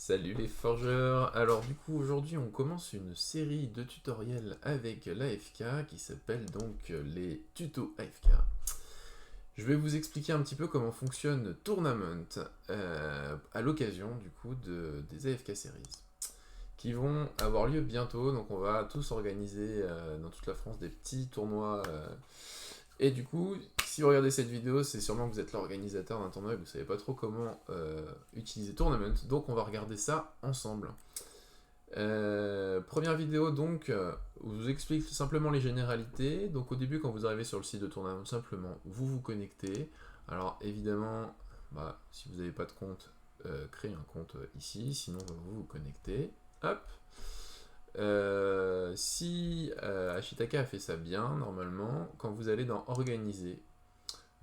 Salut les forgeurs. Alors du coup aujourd'hui on commence une série de tutoriels avec l'AFK qui s'appelle donc les tutos AFK. Je vais vous expliquer un petit peu comment fonctionne Tournament à l'occasion du coup des AFK Series qui vont avoir lieu bientôt. Donc on va tous organiser dans toute la France des petits tournois. Et du coup, si vous regardez cette vidéo, c'est sûrement que vous êtes l'organisateur d'un tournoi et que vous savez pas trop comment utiliser Tournament. Donc on va regarder ça ensemble. Première vidéo donc, où je vous explique simplement les généralités. Donc au début, quand vous arrivez sur le site de Tournament, simplement vous vous connectez. Alors évidemment, si vous n'avez pas de compte, créez un compte ici, sinon vous vous connectez. Hop. Si Ashitaka a fait ça bien, normalement, quand vous allez dans Organiser,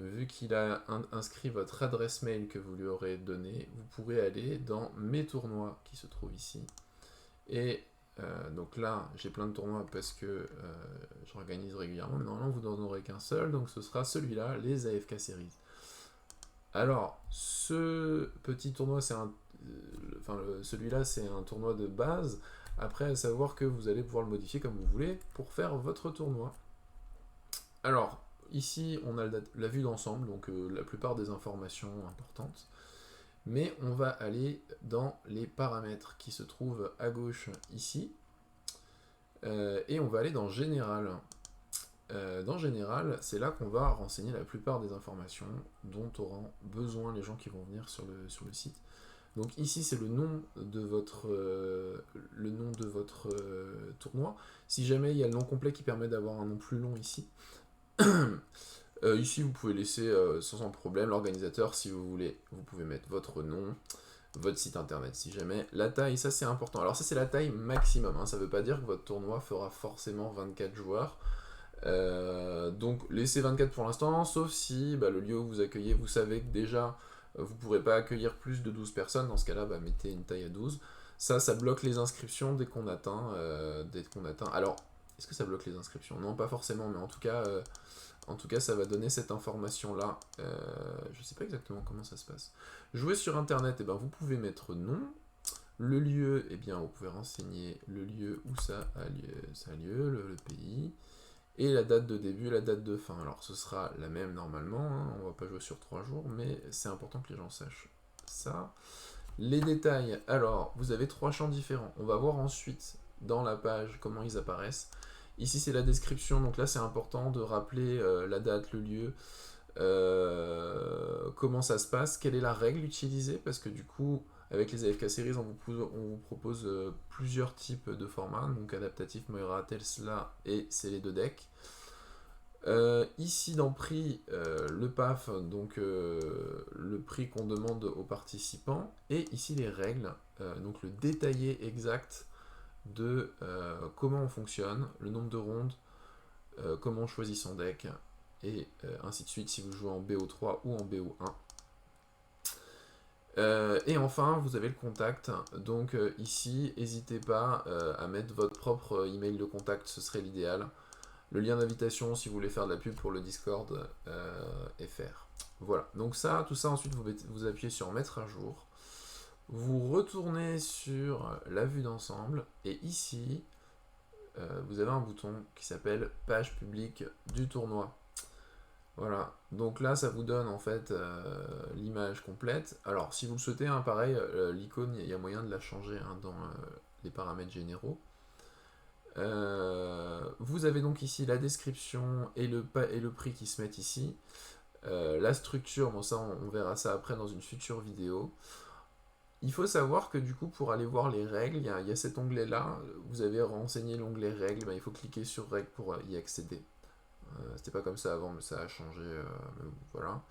vu qu'il a inscrit votre adresse mail que vous lui aurez donnée, vous pourrez aller dans Mes tournois qui se trouve ici. Et donc là, j'ai plein de tournois parce que j'organise régulièrement, mais normalement vous n'en aurez qu'un seul, donc ce sera celui-là, les AFK Series. Alors, ce petit tournoi, celui-là, c'est un tournoi de base. Après, à savoir que vous allez pouvoir le modifier comme vous voulez pour faire votre tournoi. Alors, ici, on a la vue d'ensemble, donc la plupart des informations importantes. Mais on va aller dans les paramètres qui se trouvent à gauche ici. Et on va aller dans Général. Dans Général, c'est là qu'on va renseigner la plupart des informations dont auront besoin les gens qui vont venir sur le site. Donc ici, c'est le nom de votre tournoi. Si jamais il y a le nom complet qui permet d'avoir un nom plus long ici. Ici, vous pouvez laisser sans problème l'organisateur, si vous voulez. Vous pouvez mettre votre nom, votre site internet, si jamais. La taille, ça c'est important. Alors ça, c'est la taille maximum. Hein. Ça ne veut pas dire que votre tournoi fera forcément 24 joueurs. Donc laissez 24 pour l'instant, sauf si le lieu où vous accueillez, vous savez que déjà vous ne pourrez pas accueillir plus de 12 personnes. Dans ce cas-là, mettez une taille à 12. Ça bloque les inscriptions dès qu'on atteint, Alors, est-ce que ça bloque les inscriptions? Non, pas forcément, mais en tout cas, ça va donner cette information-là. Je ne sais pas exactement comment ça se passe. Jouer sur Internet, vous pouvez mettre nom. Le lieu, vous pouvez renseigner le lieu où ça a lieu, le pays. Et la date de début, la date de fin. Alors ce sera la même normalement, hein. On va pas jouer sur 3 jours, mais c'est important que les gens sachent ça. Les détails, alors vous avez 3 champs différents. On va voir ensuite dans la page comment ils apparaissent. Ici c'est la description, donc là c'est important de rappeler la date, le lieu, comment ça se passe, quelle est la règle utilisée, parce que du coup avec les AFK Series on vous propose plusieurs types de formats, donc adaptatif, Moira, Tesla et c'est les 2 decks. Ici dans prix, le PAF, donc le prix qu'on demande aux participants, et ici les règles, donc le détaillé exact de comment on fonctionne, le nombre de rondes, comment on choisit son deck, et ainsi de suite si vous jouez en BO3 ou en BO1. Et enfin, vous avez le contact, donc ici, n'hésitez pas à mettre votre propre email de contact, ce serait l'idéal. Le lien d'invitation si vous voulez faire de la pub pour le Discord FR. Voilà, donc tout ça ensuite vous appuyez sur mettre à jour. Vous retournez sur la vue d'ensemble et ici, vous avez un bouton qui s'appelle page publique du tournoi. Voilà, donc là ça vous donne en fait l'image complète. Alors si vous le souhaitez, pareil, l'icône, il y a moyen de la changer dans les paramètres généraux. Vous avez donc ici la description et le prix qui se mettent ici. La structure, ça on verra ça après dans une future vidéo. Il faut savoir que du coup pour aller voir les règles, il y a cet onglet là, vous avez renseigné l'onglet règles, il faut cliquer sur règles pour y accéder. C'était pas comme ça avant, mais ça a changé. Voilà.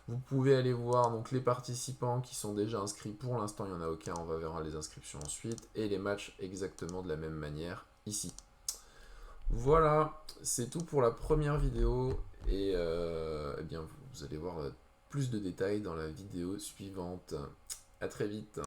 Vous pouvez aller voir donc les participants qui sont déjà inscrits. Pour l'instant, il n'y en a aucun. On va voir les inscriptions ensuite. Et les matchs exactement de la même manière ici. Voilà, c'est tout pour la première vidéo. Et vous allez voir plus de détails dans la vidéo suivante. A très vite.